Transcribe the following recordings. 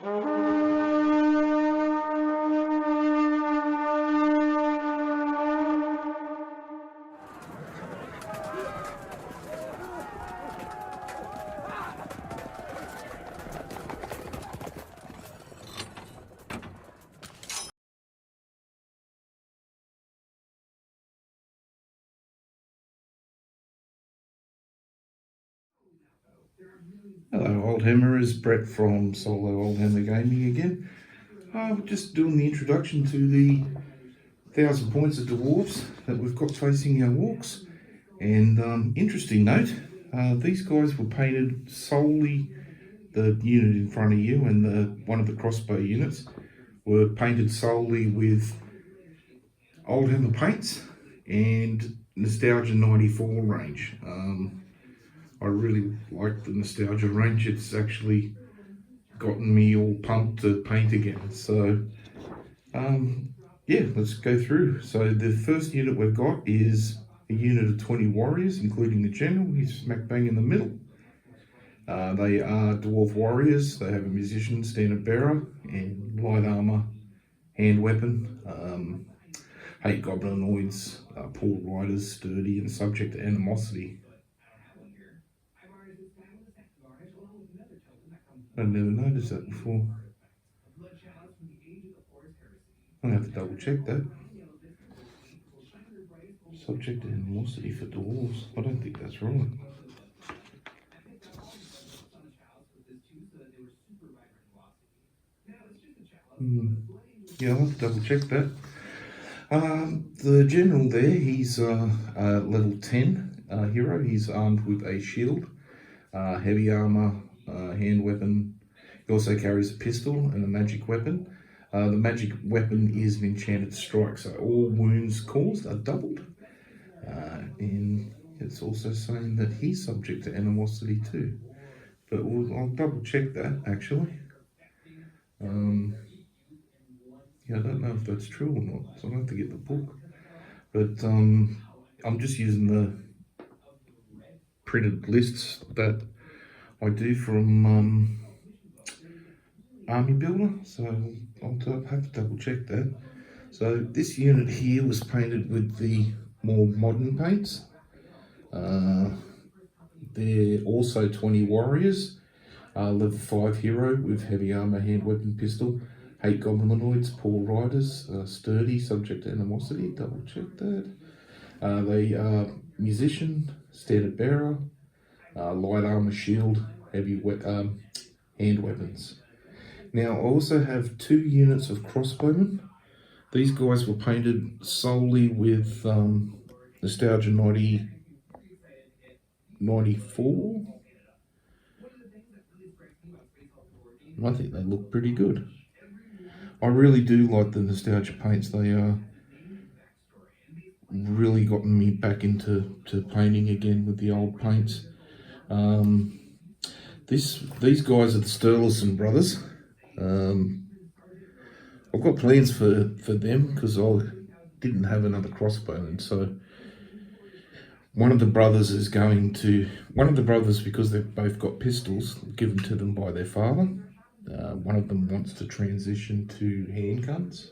Hello Oldhammerers, Brett from Solo Oldhammer Gaming again. We're just doing the introduction to the 1000 points of Dwarfs that we've got facing our Orcs. And interesting note, these guys were painted solely, the unit in front of you and one of the crossbow units were painted solely with Oldhammer paints and Nostalgia 94 range. I really like the Nostalgia range. It's actually gotten me all pumped to paint again. So, yeah, let's go through. So the first unit we've got is a unit of 20 warriors, including the general. He's smack bang in the middle. They are dwarf warriors. They have a musician, standard bearer, and light armor, hand weapon. Hate goblinoids, poor riders, sturdy and subject to animosity. I've never noticed that before. I'm going to have to double check that. Subject to animosity for dwarves. I don't think that's right. Yeah, I'll have to double check that. The general there, he's a level 10 hero. He's armed with a shield, heavy armor, hand weapon. He also carries a pistol and a magic weapon. The magic weapon is an enchanted strike, so all wounds caused are doubled. And it's also saying that he's subject to animosity too. But I'll double check that actually. Yeah, I don't know if that's true or not, so I'll have to get the book. But I'm just using the printed lists that I do from Army Builder, so I'll have to double check that. So this unit here was painted with the more modern paints. They're also 20 warriors, level 5 hero with heavy armor, hand weapon, pistol. Hate goblinoids, poor riders, sturdy, subject to animosity, double check that. They are musician, standard bearer, light armor, shield, heavy hand weapons. Now I also have 2 units of crossbowmen. These guys were painted solely with Nostalgia 94. I think they look pretty good. I really do like the Nostalgia paints. They are really gotten me back into painting again with the old paints. These guys are the Sturluson brothers. I've got plans for them because I didn't have another crossbowman, so one of the brothers, because they've both got pistols given to them by their father, one of them wants to transition to handguns,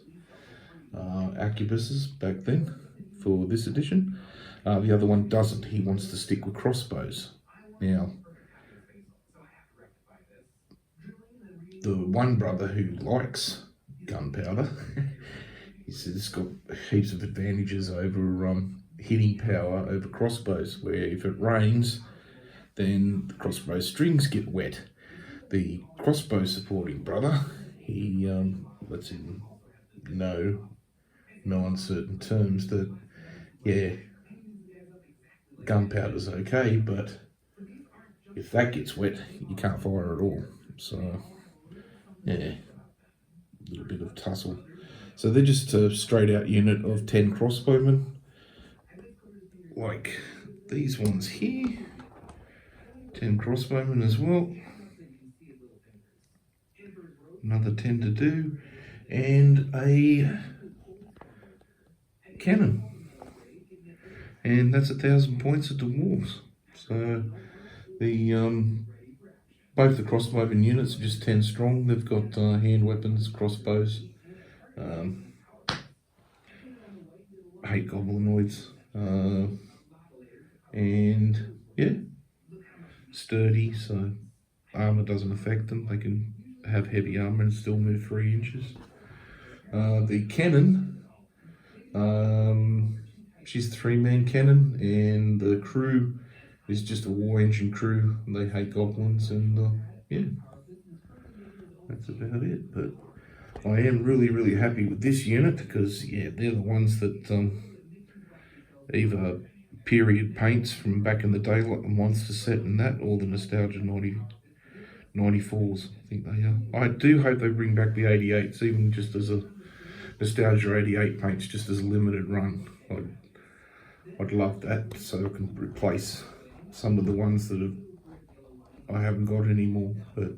arquebuses back then for this edition. The other one doesn't. He wants to stick with crossbows. Now, the one brother who likes gunpowder, he says it's got heaps of advantages over hitting power over crossbows, where if it rains, then the crossbow strings get wet. The crossbow supporting brother, he lets him know, no uncertain terms, that yeah, gunpowder's okay, but if that gets wet, you can't fire at all. So yeah, a little bit of tussle. So they're just a straight out unit of 10 crossbowmen, like these ones here. 10 crossbowmen as well. Another 10 to do, and a cannon. And that's 1000 points of dwarves. So the Both the crossbowmen units are just 10 strong. They've got hand weapons, crossbows, 8 goblinoids, and yeah, sturdy, so armour doesn't affect them. They can have heavy armour and still move 3 inches. The cannon, she's a 3-man cannon, and the crew is just a war engine crew. They hate goblins, and yeah, that's about it. But I am really happy with this unit because yeah, they're the ones that either period paints from back in the day, like the Monster set and that, or the Nostalgia 94s. I think they are. I do hope they bring back the 88s, even just as a Nostalgia 88 paints, just as a limited run. I'd love that, so I can replace some of the ones that I haven't got anymore. But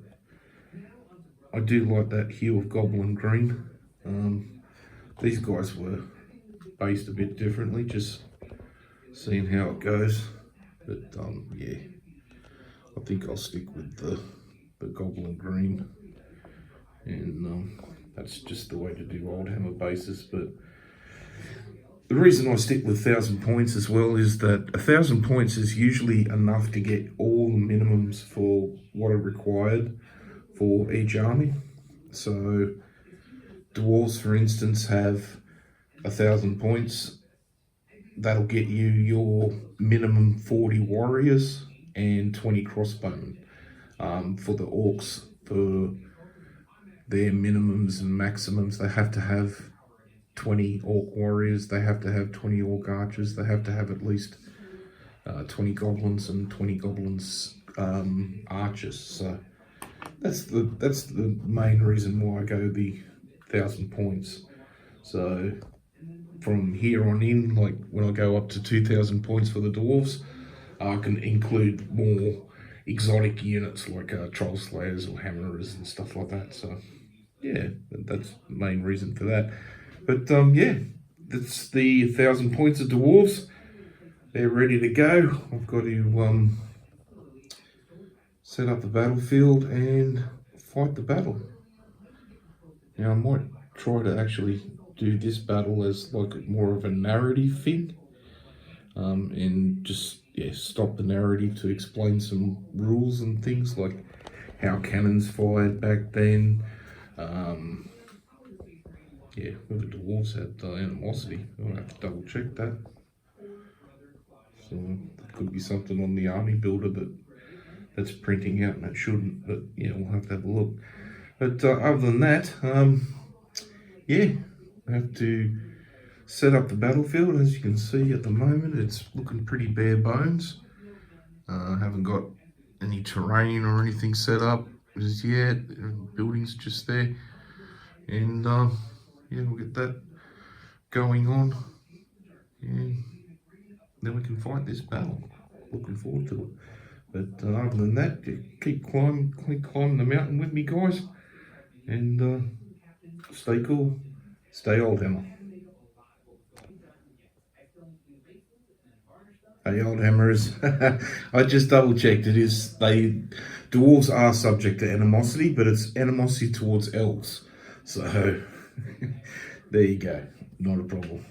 I do like that hue of Goblin Green. These guys were based a bit differently, just seeing how it goes. But yeah, I think I'll stick with the Goblin Green, and that's just the way to do Oldhammer bases. But the reason I stick with 1,000 points as well is that 1,000 points is usually enough to get all the minimums for what are required for each army. So Dwarfs, for instance, have 1,000 points. That'll get you your minimum 40 warriors and 20 crossbowmen. For the Orcs, for their minimums and maximums, they have to have 20 Orc warriors, they have to have 20 Orc archers, they have to have at least 20 goblins and 20 goblins archers. So that's the main reason why I go the 1,000 points. So from here on in, like when I go up to 2,000 points for the Dwarves, I can include more exotic units like Troll Slayers or Hammerers and stuff like that. So yeah, that's the main reason for that. But yeah, that's the 1,000 points of Dwarves. They're ready to go. I've got to set up the battlefield and fight the battle. Now I might try to actually do this battle as like more of a narrative thing, and just stop the narrative to explain some rules and things like how cannons fired back then. Yeah, whether the Dwarves had animosity, I'll have to double check that. So there could be something on the army builder that's printing out and that shouldn't, but yeah, we'll have to have a look. But other than that, yeah, I have to set up the battlefield. As you can see at the moment, it's looking pretty bare bones. I haven't got any terrain or anything set up as yet. Buildings just there, and yeah, we'll get that going on, and then we can fight this battle. Looking forward to it. But other than that, keep climbing the mountain with me, guys, and stay cool, stay Oldhammer. Hey, Oldhammers, I just double checked. Dwarves are subject to animosity, but it's animosity towards elves. So there you go, not a problem.